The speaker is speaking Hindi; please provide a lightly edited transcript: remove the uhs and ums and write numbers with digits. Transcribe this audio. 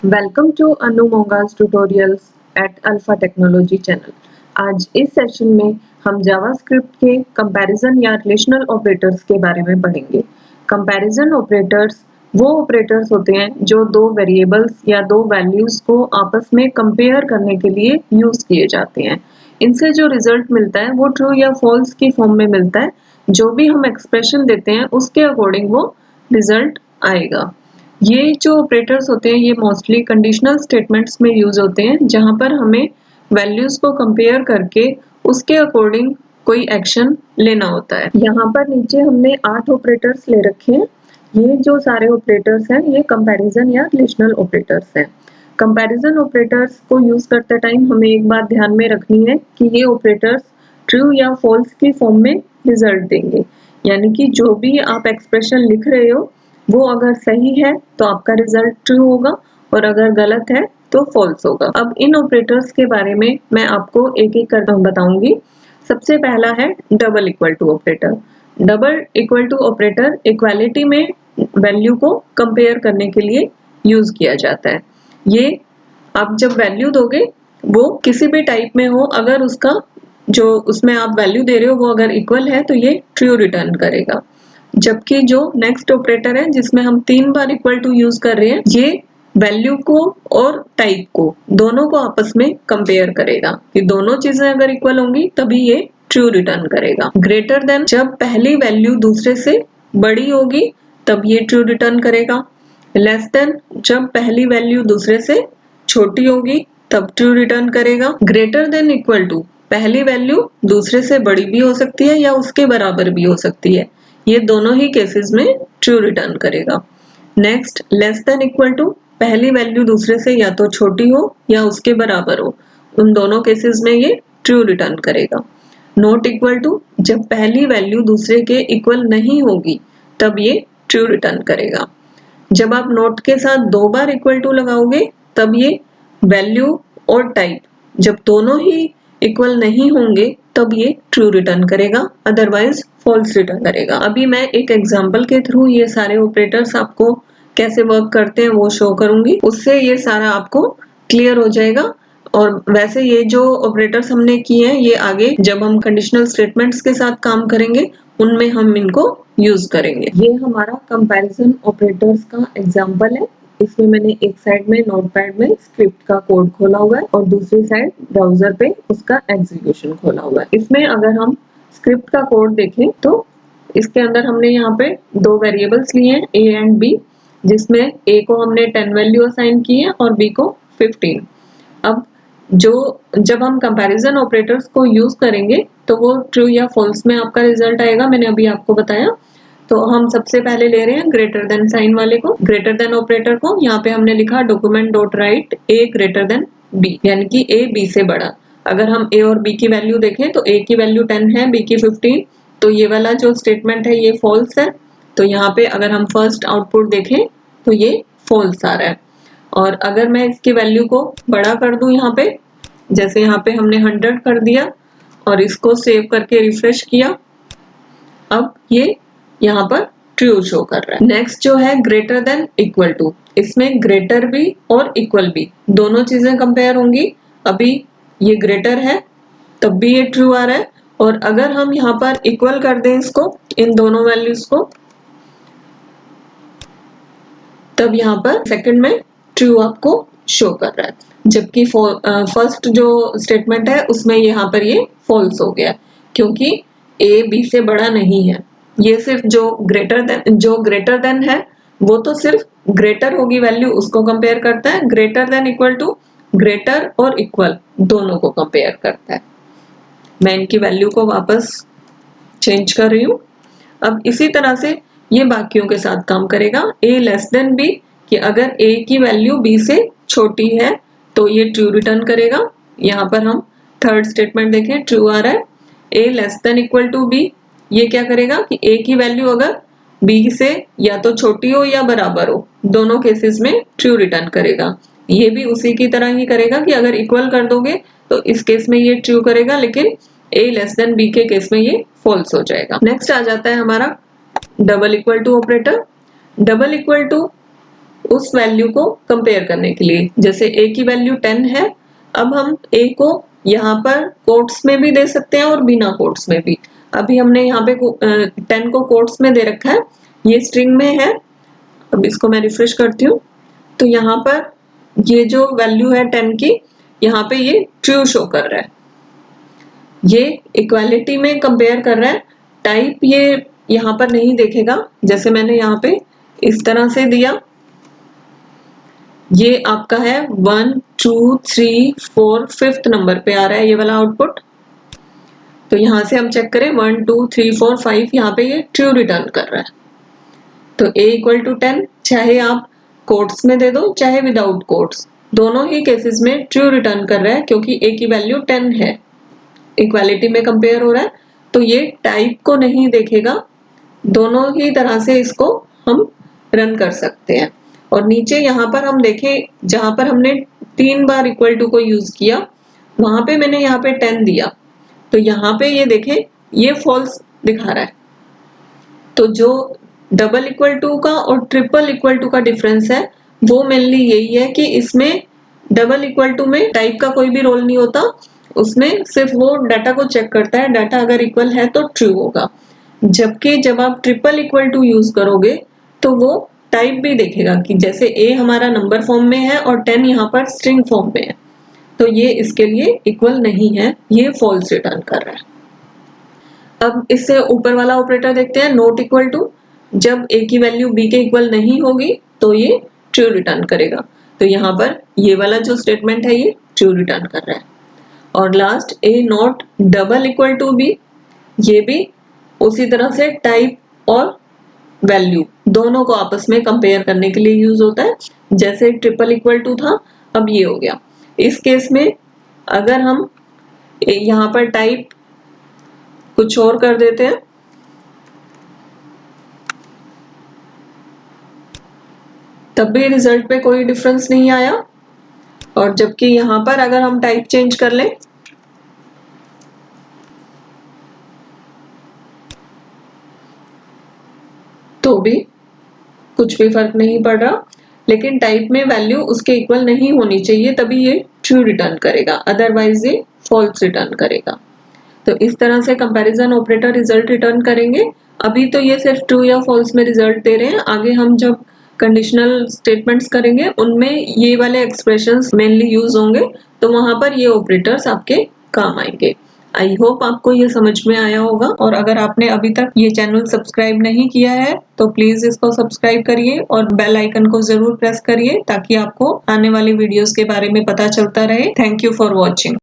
Welcome to Anu Monga's tutorials at Alpha Technology channel. आज इस सेशन में हम जावास्क्रिप्ट के कंपैरिजन या रिलेशनल ऑपरेटर्स के बारे में पढ़ेंगे। कंपैरिजन ऑपरेटर्स वो ऑपरेटर्स होते हैं जो दो वेरिएबल्स या दो वैल्यूज को आपस में कंपेयर करने के लिए यूज किए जाते हैं। इनसे जो रिजल्ट मिलता है वो ट्रू या फॉल्स की फॉर्म में मिलता है। जो भी हम एक्सप्रेशन देते हैं उसके अकॉर्डिंग वो रिजल्ट आएगा। ये जो ऑपरेटर्स होते हैं ये मोस्टली कंडीशनल स्टेटमेंट्स में यूज होते हैं, जहां पर हमें वैल्यूज को कंपेयर करके उसके अकॉर्डिंग कोई एक्शन लेना होता है। यहाँ पर नीचे हमने 8 ऑपरेटर्स ले रखे हैं। ये जो सारे ऑपरेटर्स हैं ये कंपैरिजन या रिलेशनल ऑपरेटर्स हैं। कंपैरिजन ऑपरेटर्स को यूज करते टाइम हमें एक बात ध्यान में रखनी है कि ये ऑपरेटर्स ट्रू या फॉल्स की फॉर्म में रिजल्ट देंगे, यानी कि जो भी आप एक्सप्रेशन लिख रहे हो वो अगर सही है तो आपका रिजल्ट ट्रू होगा और अगर गलत है तो फॉल्स होगा। अब इन ऑपरेटर्स के बारे में मैं आपको एक एक कर बताऊंगी। सबसे पहला है double equal to operator. Double equal to operator equality में वैल्यू को कंपेयर करने के लिए यूज किया जाता है। ये आप जब वैल्यू दोगे वो किसी भी टाइप में हो, अगर उसका जो उसमें आप वैल्यू दे रहे हो वो अगर इक्वल है तो ये ट्रू रिटर्न करेगा। जबकि जो नेक्स्ट ऑपरेटर है जिसमें हम 3 बार इक्वल टू यूज कर रहे हैं, ये वैल्यू को और टाइप को दोनों को आपस में कंपेयर करेगा कि दोनों चीजें अगर इक्वल होंगी तभी ये ट्रू रिटर्न करेगा। ग्रेटर देन, जब पहली वैल्यू दूसरे से बड़ी होगी तब ये ट्रू रिटर्न करेगा। लेस देन, जब पहली वैल्यू दूसरे से छोटी होगी तब ट्रू रिटर्न करेगा। ग्रेटर देन इक्वल टू, पहली वैल्यू दूसरे से बड़ी भी हो सकती है या उसके बराबर भी हो सकती है, ये दोनों ही केसेस में ट्रू रिटर्न करेगा। Next, less than equal to, पहली वैल्यू दूसरे से या तो छोटी हो या उसके बराबर हो, उन दोनों केसेस में ये ट्रू रिटर्न करेगा। नॉट इक्वल टू, जब पहली वैल्यू दूसरे के इक्वल नहीं होगी तब ये ट्रू रिटर्न करेगा। जब आप नॉट के साथ 2 बार इक्वल टू लगाओगे तब ये वैल्यू और टाइप जब दोनों ही इक्वल नहीं होंगे तब ये ट्रू रिटर्न करेगा, अदरवाइज फॉल्स रिटर्न करेगा। अभी मैं एक एग्जांपल के थ्रू ये सारे ऑपरेटर्स आपको कैसे वर्क करते हैं वो शो करूंगी, उससे ये सारा आपको क्लियर हो जाएगा। और वैसे ये जो ऑपरेटर्स हमने किए हैं ये आगे जब हम कंडीशनल स्टेटमेंट्स के साथ काम करेंगे उनमें हम इनको यूज करेंगे। ये हमारा कंपैरिजन ऑपरेटर्स का एग्जांपल है। इसमें मैंने एक साइड में नोटपैड में स्क्रिप्ट का कोड खोला हुआ है और दूसरी साइड ब्राउजर पे उसका एग्जीक्यूशन खोला हुआ है। इसमें अगर हम स्क्रिप्ट का कोड देखें तो इसके अंदर हमने यहाँ पे 2 वेरिएबल्स लिए हैं, a एंड b, जिसमें a को हमने 10 वैल्यू असाइन की है और b को 15। अब जब हम कंपैरिजन ऑपरेटर्स को यूज करेंगे तो वो ट्रू या फॉल्स में आपका रिजल्ट आएगा, मैंने अभी आपको बताया। तो हम सबसे पहले ले रहे हैं ग्रेटर देन साइन वाले को, ग्रेटर देन ऑपरेटर को। यहाँ पे हमने लिखा document dot right a greater than b, यानी कि a b से बड़ा। अगर हम a और b की वैल्यू देखें तो a की वैल्यू 10 है, b की 15, तो ये वाला जो स्टेटमेंट है ये फॉल्स है। तो यहाँ पे अगर हम फर्स्ट आउटपुट देखें तो ये फॉल्स आ रहा है। और अगर मैं इसकी वैल्यू को बड़ा कर दूं, यहाँ पे जैसे यहाँ पे हमने 100 कर दिया और इसको सेव करके रिफ्रेश किया, अब ये यहाँ पर ट्रू शो कर रहा है। नेक्स्ट जो है ग्रेटर देन इक्वल टू, इसमें ग्रेटर भी और इक्वल भी दोनों चीजें कंपेयर होंगी। अभी ये ग्रेटर है तब भी ये ट्रू आ रहा है, और अगर हम यहाँ पर इक्वल कर दें इसको, इन दोनों वैल्यूज को, तब यहाँ पर सेकंड में ट्रू आपको शो कर रहा है। जबकि फर्स्ट जो स्टेटमेंट है उसमें यहाँ पर ये फॉल्स हो गया क्योंकि a b से बड़ा नहीं है। ये सिर्फ जो ग्रेटर देन है वो तो सिर्फ ग्रेटर होगी वैल्यू, उसको कंपेयर करता है। Greater than equal to greater और इक्वल दोनों को कंपेयर करता है। मैं इनकी वैल्यू को वापस चेंज कर रही हूँ। अब इसी तरह से ये बाकियों के साथ काम करेगा। a लेस देन b, कि अगर a की वैल्यू b से छोटी है तो ये ट्रू रिटर्न करेगा। यहाँ पर हम थर्ड स्टेटमेंट देखें, ट्रू आ रहा है। a less than equal to b, ये क्या करेगा कि a की वैल्यू अगर b से या तो छोटी हो या बराबर हो, दोनों केसेस में ट्रू रिटर्न करेगा। ये भी उसी की तरह ही करेगा कि अगर इक्वल कर दोगे तो इस केस में ये ट्रू करेगा, लेकिन a लेस देन b के केस में ये फॉल्स हो जाएगा। नेक्स्ट आ जाता है हमारा double equal to operator. Double equal to उस वैल्यू को कंपेयर करने के लिए। जैसे a की वैल्यू 10 है, अब हम a को यहाँ पर कोट्स में भी दे सकते हैं और बिना कोट्स में भी। अभी हमने यहाँ पे 10 को कोट्स में दे रखा है, ये स्ट्रिंग में है। अब इसको मैं रिफ्रेश करती हूँ तो यहाँ पर ये जो वैल्यू है 10 की, यहाँ पे ये ट्रू शो कर रहा है। ये इक्वालिटी में कंपेयर कर रहा है, टाइप ये यहाँ पर नहीं देखेगा। जैसे मैंने यहाँ पे इस तरह से दिया, ये आपका है 1 2 3 4 5th नंबर पे आ रहा है ये वाला आउटपुट। तो यहाँ से हम चेक करें 1 2 3 4 5, यहाँ पे ये ट्रू रिटर्न कर रहा है। तो a इक्वल टू 10, चाहे आप कोट्स में दे दो चाहे विदाउट कोट्स, दोनों ही केसेस में ट्रू रिटर्न कर रहा है क्योंकि a की वैल्यू 10 है। इक्वालिटी में कंपेयर हो रहा है तो ये टाइप को नहीं देखेगा। दोनों ही तरह से इसको हम रन कर सकते हैं। और नीचे यहाँ पर हम देखें, जहां पर हमने 3 बार इक्वल टू को यूज किया, वहां पे मैंने यहाँ पे 10 दिया, तो यहाँ पे ये देखें ये फॉल्स दिखा रहा है। तो जो डबल इक्वल टू का और ट्रिपल इक्वल टू का डिफरेंस है वो मेनली यही है कि इसमें डबल इक्वल टू में टाइप का कोई भी रोल नहीं होता, उसमें सिर्फ वो डाटा को चेक करता है, डाटा अगर इक्वल है तो ट्रू होगा। जबकि जब आप ट्रिपल इक्वल टू यूज करोगे तो वो टाइप भी देखेगा कि जैसे a हमारा नंबर फॉर्म में है और 10 यहाँ पर स्ट्रिंग फॉर्म में है, तो ये इसके लिए इक्वल नहीं है, ये फॉल्स रिटर्न कर रहा है। अब इससे ऊपर वाला ऑपरेटर देखते हैं, नॉट इक्वल टू। जब a की वैल्यू b के इक्वल नहीं होगी तो ये ट्रू रिटर्न करेगा। तो यहाँ पर ये वाला जो स्टेटमेंट है ये ट्रू रिटर्न कर रहा है। और last a not double equal to b, ये भी उसी तरह से टाइप और वैल्यू दोनों को आपस में कंपेयर करने के लिए यूज होता है। जैसे ट्रिपल इक्वल टू था, अब ये हो गया। इस केस में अगर हम यहाँ पर टाइप कुछ और कर देते हैं, तब भी रिजल्ट पे कोई डिफरेंस नहीं आया। और जबकि यहाँ पर अगर हम टाइप चेंज कर लें तो भी कुछ भी फर्क नहीं पड़ रहा। लेकिन टाइप में वैल्यू उसके इक्वल नहीं होनी चाहिए, तभी ये ट्रू रिटर्न करेगा, अदरवाइज ये फॉल्स रिटर्न करेगा। तो इस तरह से कंपैरिजन ऑपरेटर रिजल्ट रिटर्न करेंगे। अभी तो ये सिर्फ ट्रू या फॉल्स में रिजल्ट दे रहे हैं, आगे हम जब कंडीशनल स्टेटमेंट्स करेंगे उनमें ये वाले एक्सप्रेशंस मेनली यूज होंगे, तो वहां पर ये ऑपरेटर्स आपके काम आएंगे। आई होप आपको ये समझ में आया होगा। और अगर आपने अभी तक ये चैनल सब्सक्राइब नहीं किया है तो प्लीज इसको सब्सक्राइब करिए और बेल आइकन को जरूर प्रेस करिए ताकि आपको आने वाली वीडियोस के बारे में पता चलता रहे। Thank you for watching.